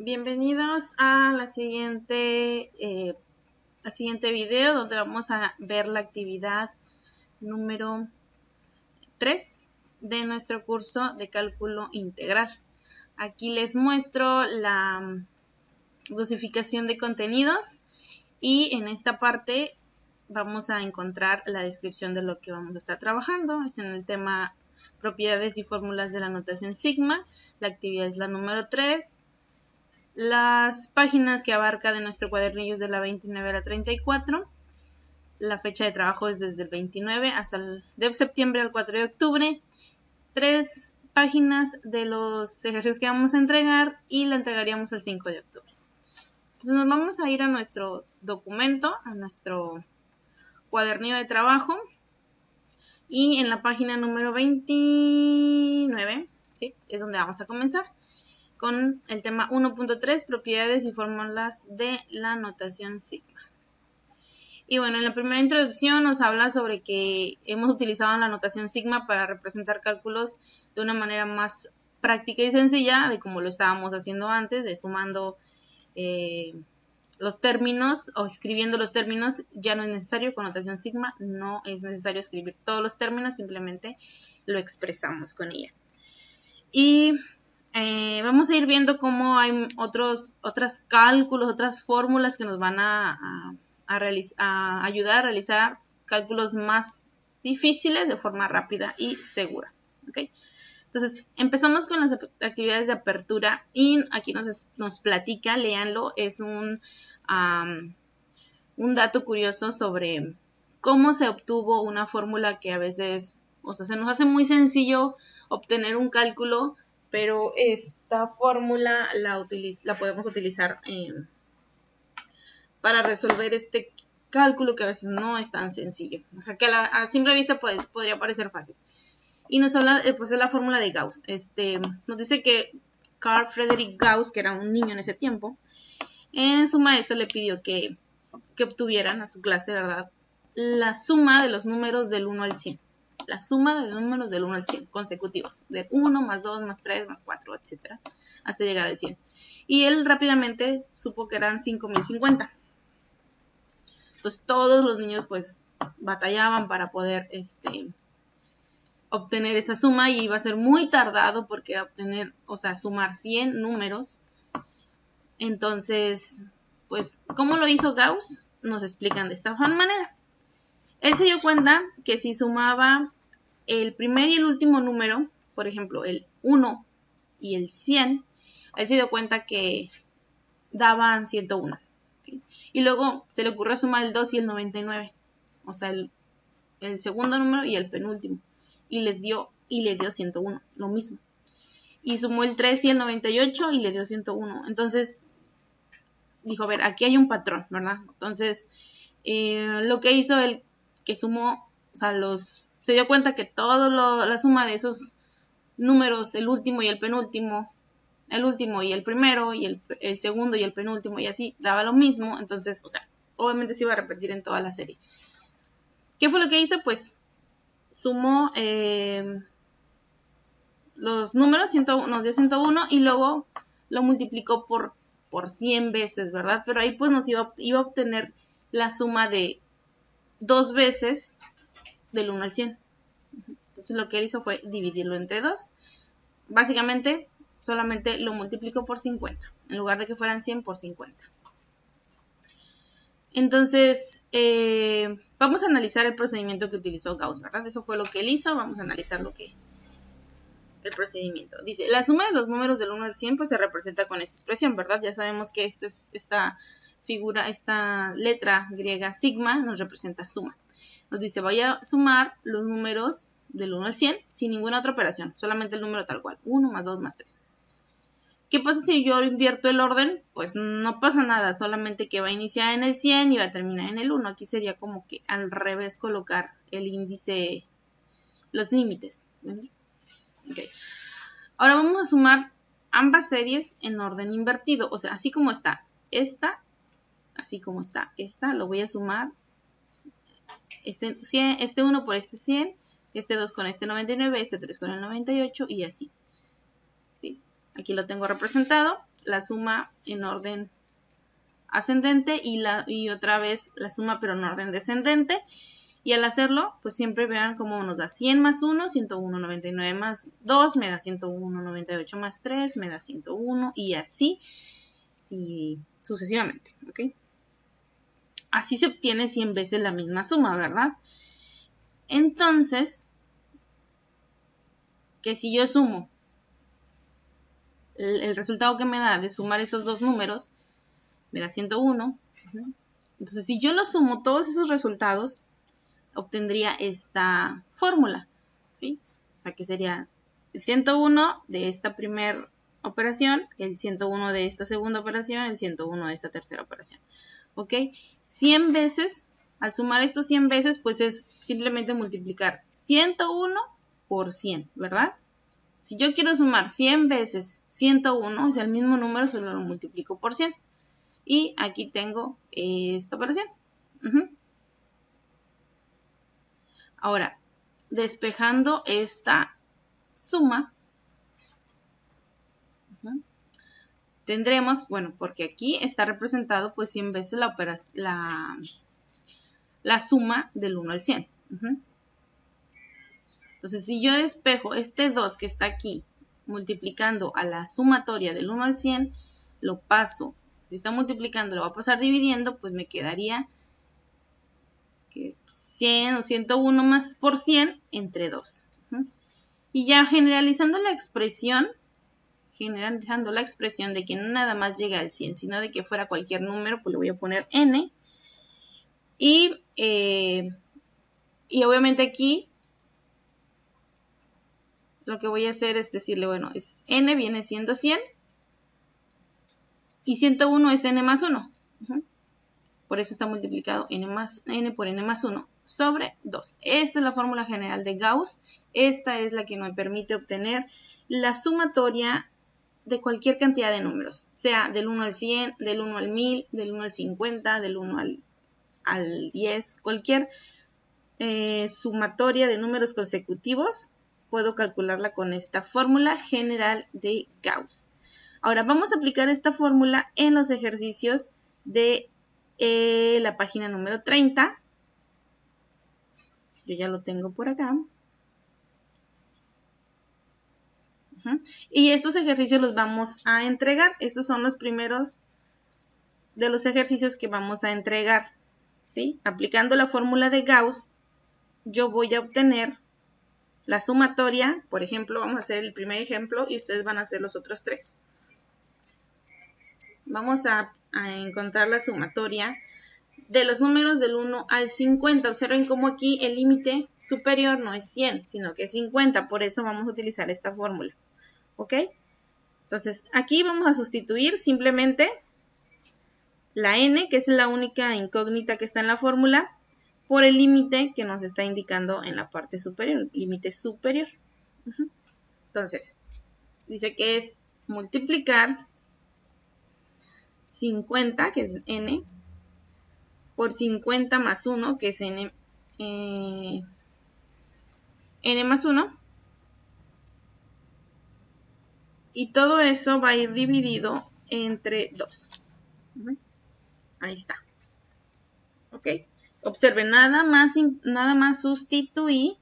Bienvenidos a al siguiente video donde vamos a ver la actividad número 3 de nuestro curso de cálculo integral. Aquí les muestro la dosificación de contenidos y en esta parte vamos a encontrar la descripción de lo que vamos a estar trabajando. Es en el tema propiedades y fórmulas de la notación sigma. La actividad es la número 3. Las páginas que abarca de nuestro cuadernillo es de la 29 a la 34. La fecha de trabajo es desde el 29 hasta el de septiembre al 4 de octubre. 3 páginas de los ejercicios que vamos a entregar y la entregaríamos el 5 de octubre. Entonces nos vamos a ir a nuestro documento, a nuestro cuadernillo de trabajo. Y en la página número 29, ¿sí?, es donde vamos a comenzar con el tema 1.3, propiedades y fórmulas de la notación sigma. Y bueno, en la primera introducción nos habla sobre que hemos utilizado la notación sigma para representar cálculos de una manera más práctica y sencilla de como lo estábamos haciendo antes, de sumando los términos o escribiendo los términos. Ya no es necesario con notación sigma, no es necesario escribir todos los términos, simplemente lo expresamos con ella. Y vamos a ir viendo cómo hay otros cálculos, otras fórmulas que nos van a ayudar a realizar cálculos más difíciles de forma rápida y segura. ¿Okay? Entonces, empezamos con las actividades de apertura y aquí nos platica, léanlo, es un dato curioso sobre cómo se obtuvo una fórmula que a veces, o sea, se nos hace muy sencillo obtener un cálculo, pero esta fórmula la podemos utilizar para resolver este cálculo que a veces no es tan sencillo. O sea, que a simple vista podría parecer fácil. Y nos habla pues, de la fórmula de Gauss. Nos dice que Carl Friedrich Gauss, que era un niño en ese tiempo, su maestro le pidió que obtuvieran a su clase, ¿verdad?, la suma de los números del 1 al 100. La suma de los números del 1 al 100 consecutivos, de 1 más 2 más 3 más 4, etc., hasta llegar al 100. Y él rápidamente supo que eran 5050. Entonces todos los niños pues batallaban para poder obtener esa suma, y iba a ser muy tardado porque obtener, o sea, sumar 100 números. Entonces, pues, ¿cómo lo hizo Gauss? Nos explican de esta manera. Él se dio cuenta que si sumaba el primer y el último número, por ejemplo, el 1 y el 100, él se dio cuenta que daban 101. ¿Okay? Y luego se le ocurrió sumar el 2 y el 99, o sea, el segundo número y el penúltimo, y le dio 101, lo mismo. Y sumó el 3 y el 98 y le dio 101. Entonces dijo, a ver, aquí hay un patrón, ¿verdad? Entonces, lo que hizo él, que sumó, o sea, se dio cuenta que la suma de esos números, el último y el penúltimo, el último y el primero, y el segundo y el penúltimo, y así, daba lo mismo. Entonces, o sea, obviamente se iba a repetir en toda la serie. ¿Qué fue lo que hizo? Pues sumó los números, nos dio 101, y luego lo multiplicó por 100 veces, ¿verdad? Pero ahí pues nos iba a obtener la suma de 2 veces del 1 al 100. Entonces lo que él hizo fue dividirlo entre 2. Básicamente solamente lo multiplicó por 50, en lugar de que fueran 100 por 50. Entonces, vamos a analizar el procedimiento que utilizó Gauss, ¿verdad? Eso fue lo que él hizo. Vamos a analizar el procedimiento. Dice, la suma de los números del 1 al 100 pues se representa con esta expresión, ¿verdad? Ya sabemos que esta figura, esta letra griega sigma nos representa suma. Nos dice, voy a sumar los números del 1 al 100 sin ninguna otra operación, solamente el número tal cual, 1 más 2 más 3. ¿Qué pasa si yo invierto el orden? Pues no pasa nada, solamente que va a iniciar en el 100 y va a terminar en el 1. Aquí sería como que al revés colocar el índice, los límites. Okay. Ahora vamos a sumar ambas series en orden invertido, o sea, así como está esta, así como está esta, lo voy a sumar este 1 por este 100, este 2 con este 99, este 3 con el 98 y así. ¿Sí? Aquí lo tengo representado. la suma en orden ascendente y otra vez la suma pero en orden descendente. Y al hacerlo, pues siempre vean cómo nos da 100 más 1, 101,99 más 2, me da 101,98 más 3, me da 101 y así sí, sucesivamente, ¿ok? Así se obtiene 100 veces la misma suma, ¿verdad? Entonces, que si yo sumo el resultado que me da de sumar esos dos números, me da 101. Entonces, si yo lo sumo todos esos resultados, obtendría esta fórmula, ¿sí? O sea, que sería el 101 de esta primera operación, el 101 de esta segunda operación, el 101 de esta tercera operación, ¿ok? 100 veces, al sumar estos 100 veces, pues es simplemente multiplicar 101 por 100, ¿verdad? Si yo quiero sumar 100 veces 101, o sea, el mismo número, solo lo multiplico por 100. Y aquí tengo esta operación. Ahora, despejando esta suma, tendremos, bueno, porque aquí está representado pues 100 veces la suma del 1 al 100. Entonces, si yo despejo este 2 que está aquí, multiplicando a la sumatoria del 1 al 100, lo paso, si está multiplicando, lo voy a pasar dividiendo, pues me quedaría que 100 o 101 más por 100 entre 2. Y ya generalizando la expresión de que no nada más llega al 100, sino de que fuera cualquier número, pues le voy a poner n. Y obviamente aquí lo que voy a hacer es decirle, bueno, es n viene siendo 100 y 101 es n más 1. Por eso está multiplicado n por n más 1 sobre 2. Esta es la fórmula general de Gauss. Esta es la que me permite obtener la sumatoria de cualquier cantidad de números, sea del 1 al 100, del 1 al 1000, del 1 al 50, del 1 al 10, cualquier sumatoria de números consecutivos, puedo calcularla con esta fórmula general de Gauss. Ahora vamos a aplicar esta fórmula en los ejercicios de la página número 30. Yo ya lo tengo por acá. Y estos ejercicios los vamos a entregar. Estos son los primeros de los ejercicios que vamos a entregar, ¿sí? Aplicando la fórmula de Gauss, yo voy a obtener la sumatoria. Por ejemplo, vamos a hacer el primer ejemplo y ustedes van a hacer los otros tres. Vamos a encontrar la sumatoria de los números del 1 al 50. Observen cómo aquí el límite superior no es 100, sino que es 50. Por eso vamos a utilizar esta fórmula. ¿Ok? Entonces, aquí vamos a sustituir simplemente la n, que es la única incógnita que está en la fórmula, por el límite que nos está indicando en la parte superior, el límite superior. Entonces, dice que es multiplicar 50, que es n, por 50 más 1, que es n más 1. Y todo eso va a ir dividido entre 2. Ahí está. ¿Ok? Observen, nada más sustituí,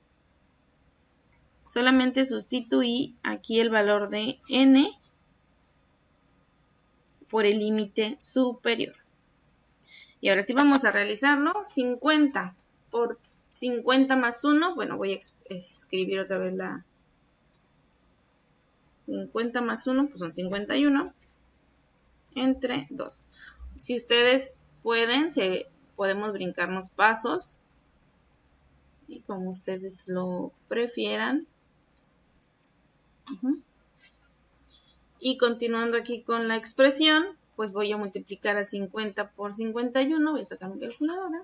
solamente sustituí aquí el valor de n por el límite superior. Y ahora sí vamos a realizarlo. 50 por 50 más 1. Bueno, voy a escribir otra vez la 50 más 1, pues son 51 entre 2. Si ustedes pueden, podemos brincarnos pasos y como ustedes lo prefieran. Y continuando aquí con la expresión, pues voy a multiplicar a 50 por 51. Voy a sacar mi calculadora.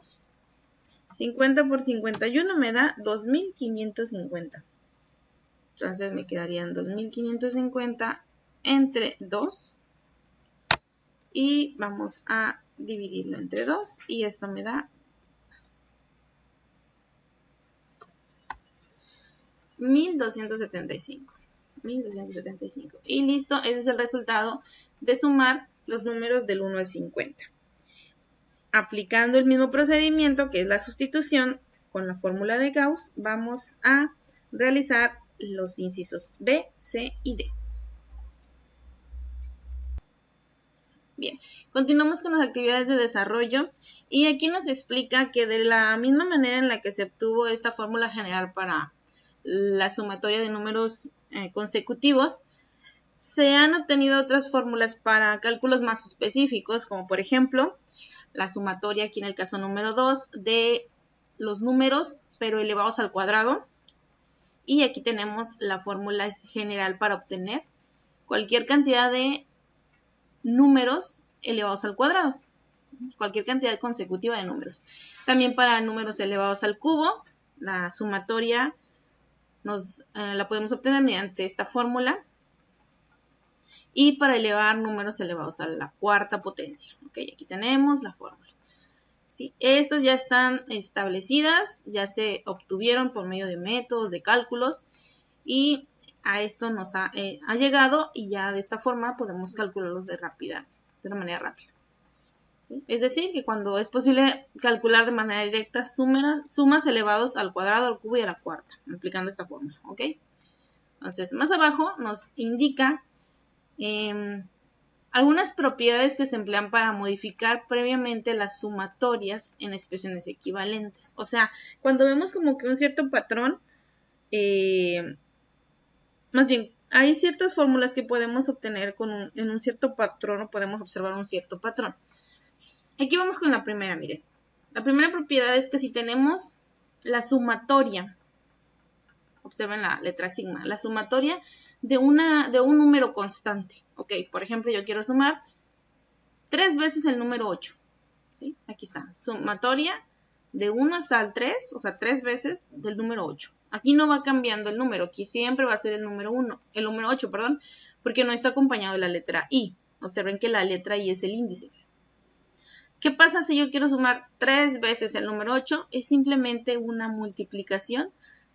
50 por 51 me da 2550. Entonces me quedarían 2550 entre 2. Y vamos a dividirlo entre 2. Y esto me da 1275. 1275. Y listo, ese es el resultado de sumar los números del 1 al 50. Aplicando el mismo procedimiento que es la sustitución con la fórmula de Gauss, vamos a realizar los incisos B, C y D. Bien, continuamos con las actividades de desarrollo y aquí nos explica que de la misma manera en la que se obtuvo esta fórmula general para la sumatoria de números consecutivos, se han obtenido otras fórmulas para cálculos más específicos, como por ejemplo la sumatoria aquí en el caso número 2 de los números pero elevados al cuadrado, y aquí tenemos la fórmula general para obtener cualquier cantidad de números elevados al cuadrado, cualquier cantidad consecutiva de números. También para números elevados al cubo, la sumatoria la podemos obtener mediante esta fórmula. Y para elevar números elevados a la cuarta potencia. Ok, aquí tenemos la fórmula. ¿Sí? Estas ya están establecidas, ya se obtuvieron por medio de métodos, de cálculos, y a esto nos ha llegado, y ya de esta forma podemos calcularlos de una manera rápida. ¿Sí? Es decir, que cuando es posible calcular de manera directa sumas elevados al cuadrado, al cubo y a la cuarta, aplicando esta fórmula. ¿Ok? Entonces, más abajo nos indica algunas propiedades que se emplean para modificar previamente las sumatorias en expresiones equivalentes. O sea, cuando vemos como que un cierto patrón, más bien, hay ciertas fórmulas que podemos obtener en un cierto patrón, o podemos observar un cierto patrón. Aquí vamos con la primera, miren. La primera propiedad es que si tenemos la sumatoria, observen la letra sigma, la sumatoria de un número constante. Ok, por ejemplo, yo quiero sumar 3 veces el número 8. ¿Sí? Aquí está, sumatoria de 1 hasta el 3, o sea, 3 veces del número 8. Aquí no va cambiando el número, aquí siempre va a ser el número 8, perdón, porque no está acompañado de la letra I. Observen que la letra I es el índice. ¿Qué pasa si yo quiero sumar 3 veces el número 8? Es simplemente una multiplicación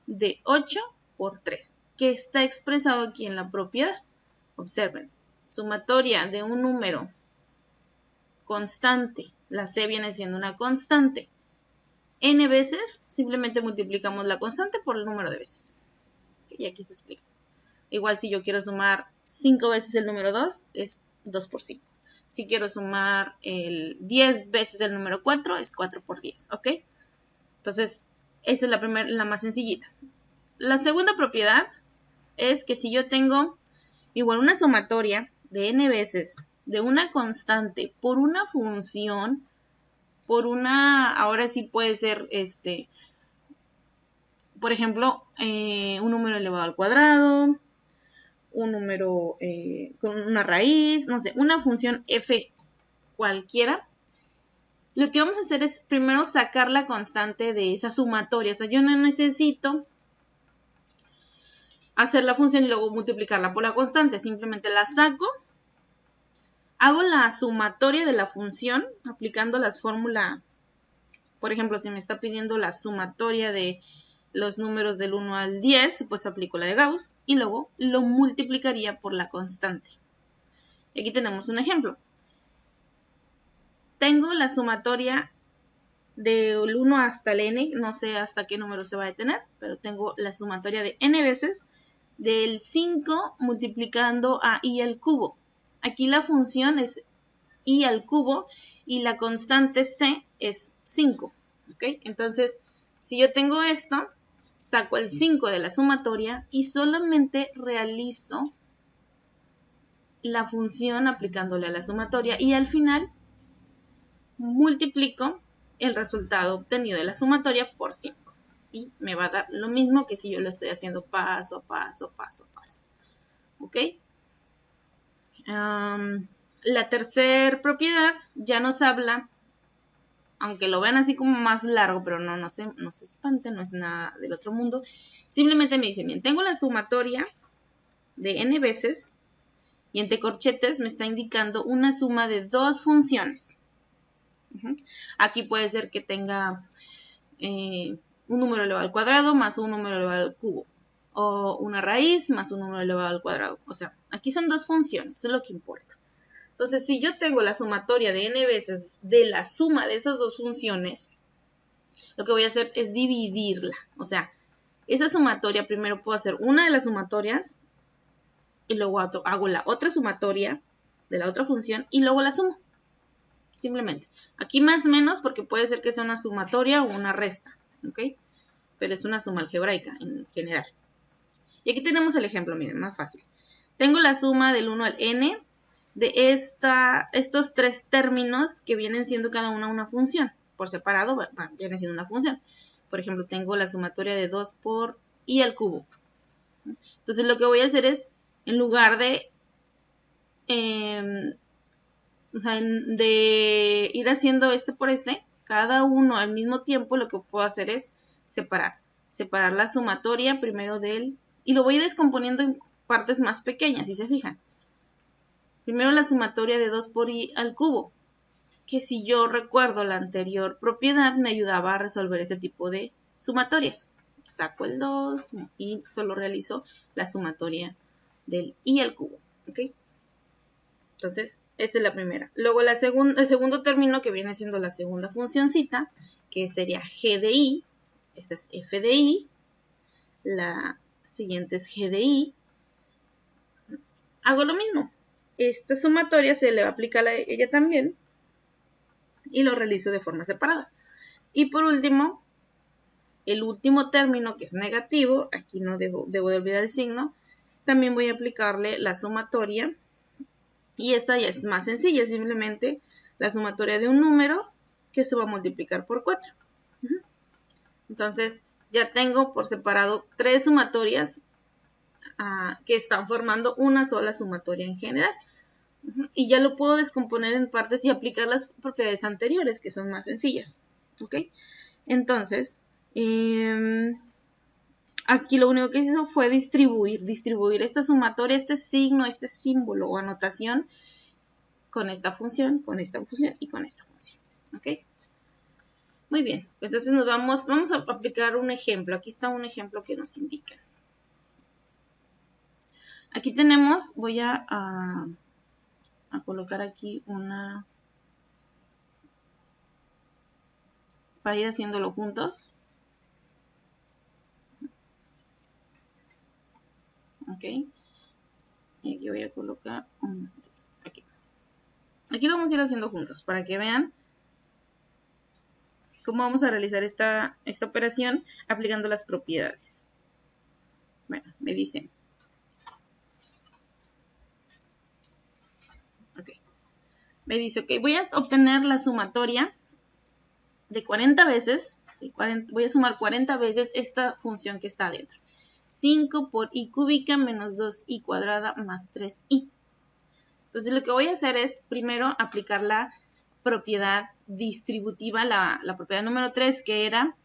de 8 por 3, que está expresado aquí en la propiedad. Observen, sumatoria de un número constante, la C viene siendo una constante, n veces, simplemente multiplicamos la constante por el número de veces. Y aquí se explica. Igual si yo quiero sumar 5 veces el número 2, es 2 por 5. Si quiero sumar 10 veces el número 4, es 4 por 10, ¿ok? Entonces, esa es la más sencillita. La segunda propiedad es que si yo tengo igual una sumatoria de n veces de una constante por una función, ahora sí puede ser, por ejemplo, un número elevado al cuadrado, un número con una raíz, no sé, una función f cualquiera. Lo que vamos a hacer es primero sacar la constante de esa sumatoria. O sea, yo no necesito hacer la función y luego multiplicarla por la constante. Simplemente la saco, hago la sumatoria de la función aplicando las fórmulas. Por ejemplo, si me está pidiendo la sumatoria de los números del 1 al 10, pues aplico la de Gauss y luego lo multiplicaría por la constante. Y aquí tenemos un ejemplo. Tengo la sumatoria del 1 hasta el n, no sé hasta qué número se va a detener, pero tengo la sumatoria de n veces del 5 multiplicando a i al cubo. Aquí la función es i al cubo y la constante c es 5. ¿Okay? Entonces, si yo tengo esto, saco el 5 de la sumatoria y solamente realizo la función aplicándole a la sumatoria y al final multiplico el resultado obtenido de la sumatoria por 5 y me va a dar lo mismo que si yo lo estoy haciendo paso a paso. ¿Ok? La tercera propiedad ya nos habla, aunque lo vean así como más largo, pero no se espanten, no es nada del otro mundo. Simplemente me dice, bien, tengo la sumatoria de n veces y entre corchetes me está indicando una suma de dos funciones. Aquí puede ser que tenga un número elevado al cuadrado más un número elevado al cubo. o una raíz más un número elevado al cuadrado. O sea, aquí son dos funciones, eso es lo que importa. Entonces, si yo tengo la sumatoria de n veces de la suma de esas dos funciones, lo que voy a hacer es dividirla. O sea, esa sumatoria primero puedo hacer una de las sumatorias y luego hago la otra sumatoria de la otra función y luego la sumo. Simplemente. Aquí más o menos porque puede ser que sea una sumatoria o una resta, ¿ok? Pero es una suma algebraica en general. Y aquí tenemos el ejemplo, miren, más fácil. Tengo la suma del 1 al n de estos tres términos que vienen siendo cada una función. Por separado viene siendo una función. Por ejemplo, tengo la sumatoria de 2 por i al cubo. Entonces lo que voy a hacer es, en lugar de ir haciendo este por este, cada uno al mismo tiempo, lo que puedo hacer es separar la sumatoria primero y lo voy descomponiendo en partes más pequeñas, si se fijan. Primero la sumatoria de 2 por i al cubo, que si yo recuerdo la anterior propiedad me ayudaba a resolver ese tipo de sumatorias. Saco el 2 y solo realizo la sumatoria del i al cubo, ¿ok? Entonces, esta es la primera. Luego el segundo término que viene siendo la segunda funcioncita, que sería g de i. Esta es f de i. La siguiente es g de i. Hago lo mismo. Esta sumatoria se le va a aplicar a ella también. Y lo realizo de forma separada. Y por último, el último término que es negativo. Aquí no debo de olvidar el signo. También voy a aplicarle la sumatoria. Y esta ya es más sencilla, simplemente la sumatoria de un número que se va a multiplicar por 4. Entonces, ya tengo por separado tres sumatorias que están formando una sola sumatoria en general. Y ya lo puedo descomponer en partes y aplicar las propiedades anteriores, que son más sencillas. ¿Ok? Entonces, aquí lo único que se hizo fue distribuir esta sumatoria, este signo, este símbolo o anotación con esta función y con esta función. ¿Ok? Muy bien, entonces vamos a aplicar un ejemplo. Aquí está un ejemplo que nos indica. Aquí tenemos, voy a colocar aquí una, para ir haciéndolo juntos. Ok, y aquí voy a colocar aquí. Aquí lo vamos a ir haciendo juntos para que vean cómo vamos a realizar esta operación aplicando las propiedades. Bueno, me dicen. Ok. Me dice, ok, voy a obtener la sumatoria de 40 veces. ¿Sí? Voy a sumar 40 veces esta función que está adentro. 5 por i cúbica menos 2i cuadrada más 3i. Entonces lo que voy a hacer es primero aplicar la propiedad distributiva, la propiedad número 3, que era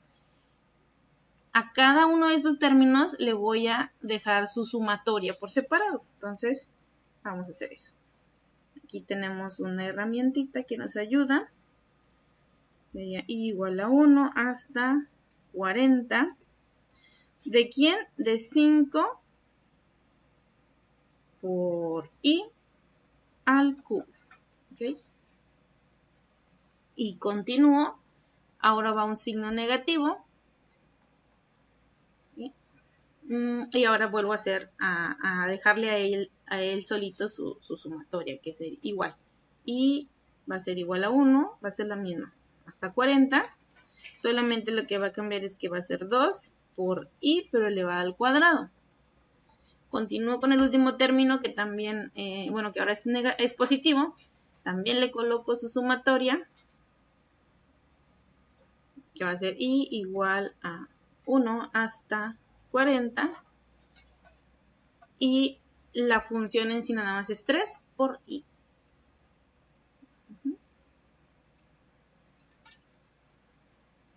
a cada uno de estos términos le voy a dejar su sumatoria por separado. Entonces vamos a hacer eso. Aquí tenemos una herramientita que nos ayuda. Sería i igual a 1 hasta 40. ¿De quién? De 5 por i al cubo. ¿Okay? Y continúo. Ahora va un signo negativo. ¿Sí? Y ahora vuelvo a dejarle a él solito su sumatoria, que es igual. Y va a ser igual a 1, va a ser la misma. Hasta 40. Solamente lo que va a cambiar es que va a ser 2 por i, pero elevado al cuadrado. Continúo con el último término que también, bueno, que ahora es positivo. También le coloco su sumatoria, que va a ser i igual a 1 hasta 40. Y la función en sí nada más es 3 por i.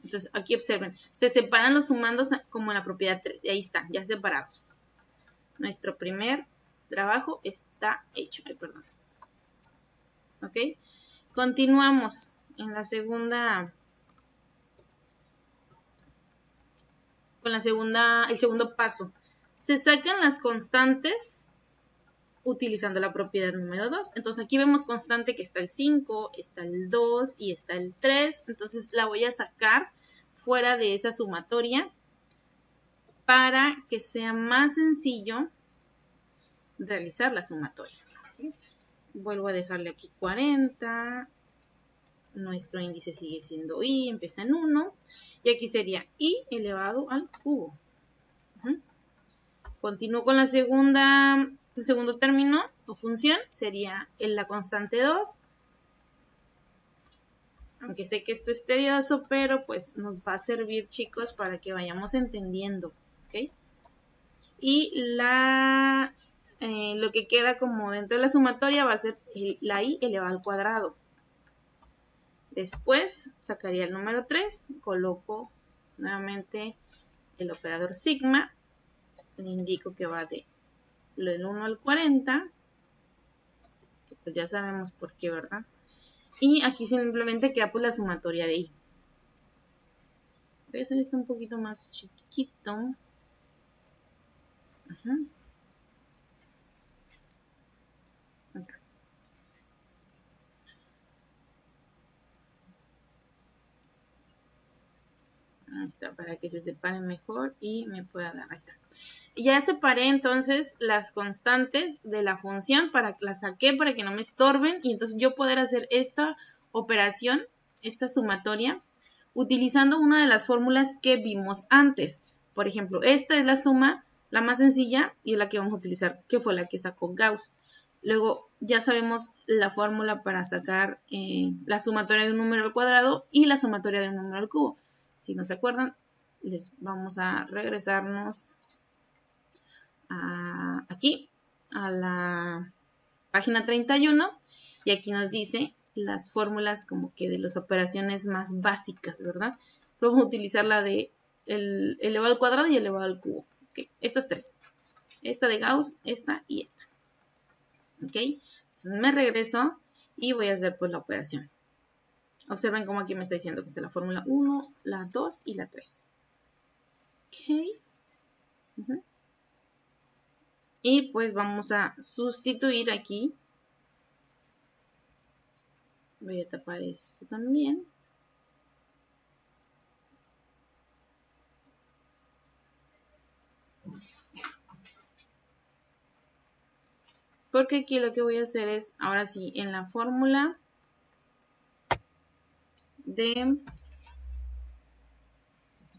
Entonces, aquí observen, se separan los sumandos como en la propiedad 3. Y ahí están, ya separados. Nuestro primer trabajo está hecho. Ay, perdón. ¿Ok? Continuamos en la segunda, el segundo paso. se sacan las constantes utilizando la propiedad número 2. Entonces aquí vemos constante que está el 5, está el 2 y está el 3. Entonces la voy a sacar fuera de esa sumatoria para que sea más sencillo realizar la sumatoria. ¿Okay? Vuelvo a dejarle aquí 40. Nuestro índice sigue siendo i, empieza en 1. Y aquí sería i elevado al cubo. Continúo con el segundo término o función, sería la constante 2. Aunque sé que esto es tedioso, pero pues nos va a servir, chicos, para que vayamos entendiendo. ¿Okay? Y lo que queda como dentro de la sumatoria va a ser la i elevado al cuadrado. Después sacaría el número 3, coloco nuevamente el operador sigma, le indico que va del 1 al 40, que pues ya sabemos por qué, ¿verdad? Y aquí simplemente queda pues la sumatoria de i. Voy a hacer esto un poquito más chiquito. Acá. Ahí está, para que se separen mejor y me pueda dar. Ahí está. Ya separé entonces las constantes de la función, las saqué para que no me estorben y entonces yo poder hacer esta operación, esta sumatoria, utilizando una de las fórmulas que vimos antes. Por ejemplo, esta es la suma, la más sencilla y es la que vamos a utilizar, que fue la que sacó Gauss. Luego ya sabemos la fórmula para sacar la sumatoria de un número al cuadrado y la sumatoria de un número al cubo. Si no se acuerdan, les vamos a regresarnos aquí a la página 31 y aquí nos dice las fórmulas como que de las operaciones más básicas, ¿verdad? Vamos a utilizar la de el elevado al cuadrado y el elevado al cubo. Okay. Estas tres. Esta de Gauss, esta y esta. ¿Ok? Entonces me regreso y voy a hacer pues la operación. Observen cómo aquí me está diciendo que está la fórmula 1, la 2 y la 3. Ok. Y pues vamos a sustituir aquí. Voy a tapar esto también. Porque aquí lo que voy a hacer es, ahora sí, en la fórmula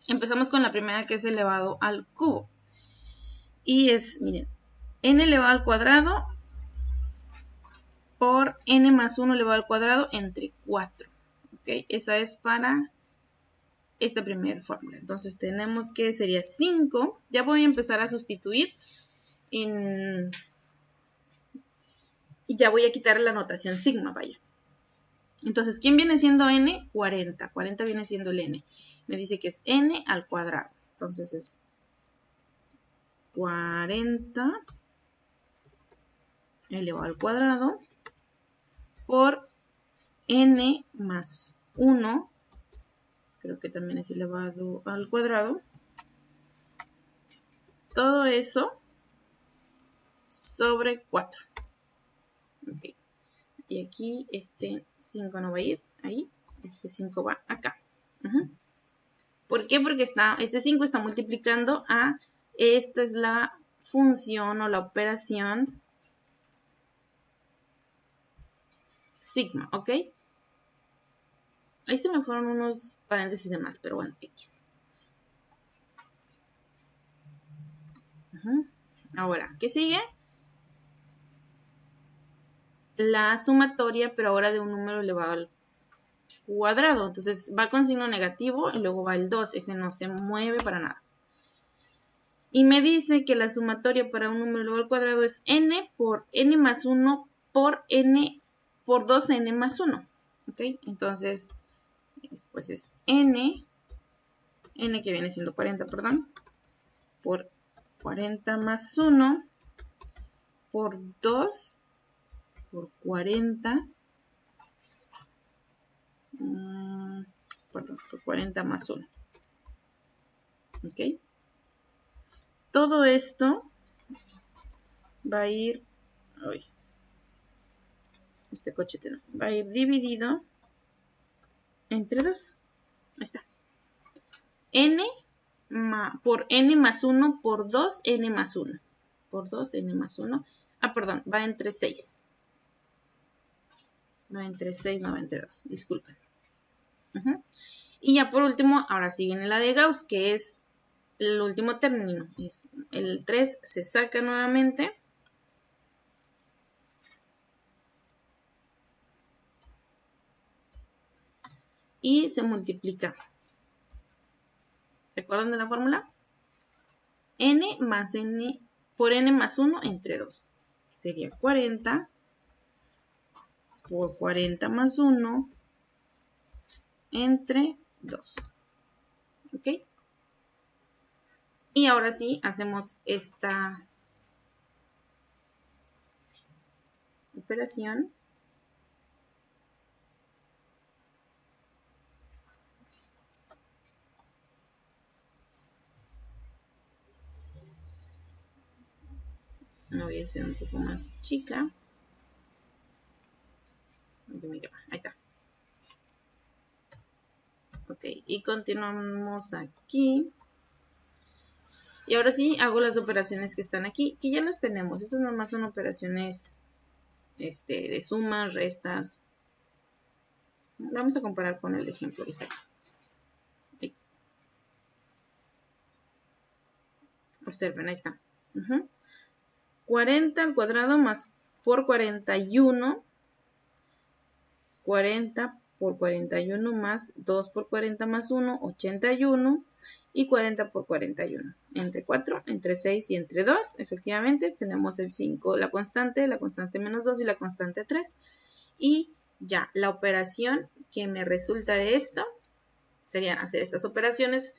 empezamos con la primera que es elevado al cubo. Y es, miren, n elevado al cuadrado por n más 1 elevado al cuadrado entre 4. ¿Okay? Esa es para esta primera fórmula. Entonces tenemos que sería 5. Ya voy a empezar a sustituir y ya voy a quitar la notación sigma, vaya. Entonces, ¿quién viene siendo n? 40. 40 viene siendo el n. Me dice que es n al cuadrado. Entonces es 40 elevado al cuadrado por n más 1. Creo que también es elevado al cuadrado. Todo eso sobre 4. Okay. Y aquí este 5 no va a ir ahí. Este 5 va acá. ¿Por qué? Porque este 5 está multiplicando a, esta es la función o la operación sigma, ¿ok? Ahí se me fueron unos paréntesis de más, pero bueno, X. Ahora, ¿qué sigue? La sumatoria, pero ahora de un número elevado al cuadrado. Entonces va con signo negativo y luego va el 2. Ese no se mueve para nada. Y me dice que la sumatoria para un número elevado al cuadrado es n por n más 1 por n por 2n más 1. ¿Ok? Entonces, después es n que viene siendo 40, perdón, por 40 más 1 por 2 por 40, perdón, por 40 más 1. ¿Ok? todo esto va a ir, este cochete no, va a ir dividido entre 2. Ahí está. N por N más 1 por 2, N más 1. Por 2, N más 1. Ah, perdón, va entre 6. Va entre 6, no va entre 2. Disculpen. Y ya por último, ahora sí viene la de Gauss, que es el último término. Es el 3 se saca nuevamente. Y se multiplica. ¿Recuerdan de la fórmula? N más N por N más 1 entre 2. Sería 40 por 40 más 1 entre 2. ¿Ok? Y ahora sí hacemos esta operación. La voy a hacer un poco más chica. Ahí está. Ok, y continuamos aquí. Y ahora sí hago las operaciones que están aquí, que ya las tenemos. Estas nomás son operaciones de sumas, restas. Vamos a comparar con el ejemplo que está aquí. Ahí. Observen, ahí está. 40 al cuadrado más por 41. 40 por 41 más 2 por 40 más 1, 81. Y 40 por 41. Entre 4, entre 6 y entre 2. Efectivamente, tenemos el 5, la constante menos 2 y la constante 3. Y ya, la operación que me resulta de esto sería hacer estas operaciones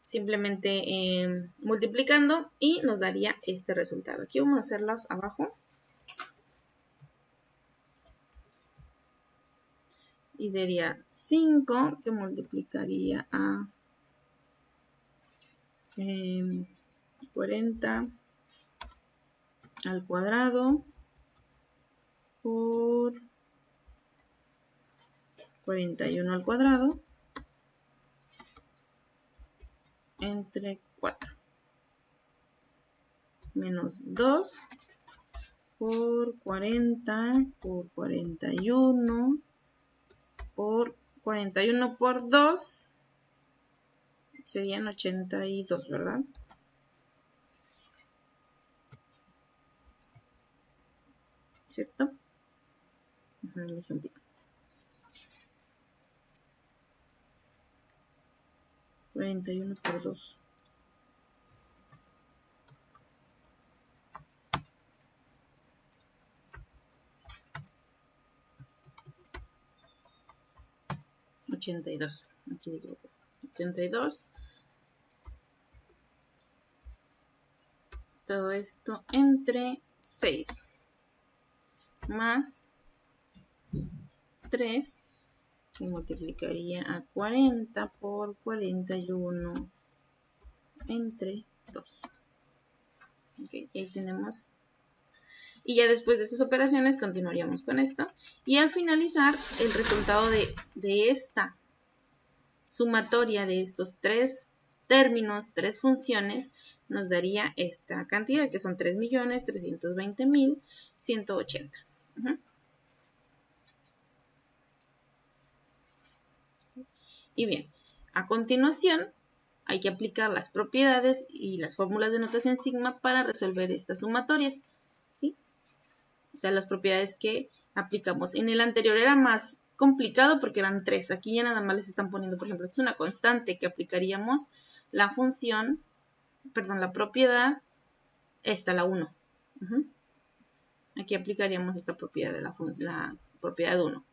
simplemente multiplicando y nos daría este resultado. Aquí vamos a hacerlas abajo. Y sería 5 que multiplicaría a 40 al cuadrado por 41 al cuadrado entre 4 menos 2 por 40 por 41 por 41 por 2 serían 82, ¿verdad? ¿Cierto? El ejemplo. 41 por 2. Aquí digo 82. Todo esto entre 6 más 3 y multiplicaría a 40 por 41 entre 2. Okay, ahí tenemos. Y ya después de estas operaciones continuaríamos con esto. Y al finalizar, el resultado de esta sumatoria de estos 3 términos, 3 funciones, nos daría esta cantidad, que son 3.320.180. Y bien, a continuación hay que aplicar las propiedades y las fórmulas de notación sigma para resolver estas sumatorias, ¿sí? O sea, las propiedades que aplicamos. En el anterior era más complicado porque eran 3. Aquí ya nada más les están poniendo, por ejemplo, es una constante que aplicaríamos la función, perdón, la propiedad, la 1. Aquí aplicaríamos esta propiedad de la propiedad 1.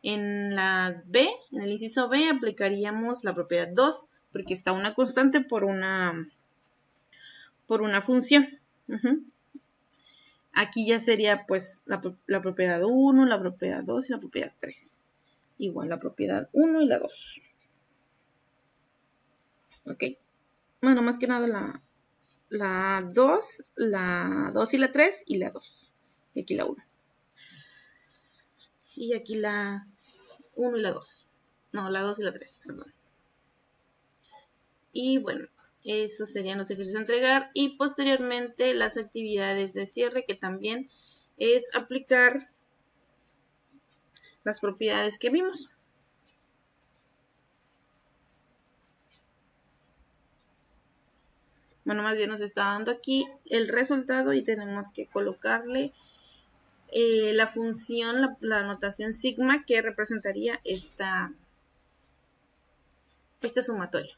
En la B, en el inciso B, aplicaríamos la propiedad 2, porque está una constante por una función. Aquí ya sería pues la propiedad 1, la propiedad 2 y la propiedad 3. Igual la propiedad 1 y la 2. Ok. Bueno, más que nada la 2 y la 3 y la 2. Y aquí la 1. Y aquí la 1 y la 2. No, la 2 y la 3, perdón. Y bueno, esos serían los ejercicios a entregar. Y posteriormente las actividades de cierre, que también es aplicar las propiedades que vimos. Bueno, más bien nos está dando aquí el resultado y tenemos que colocarle la función, la notación sigma que representaría esta sumatoria.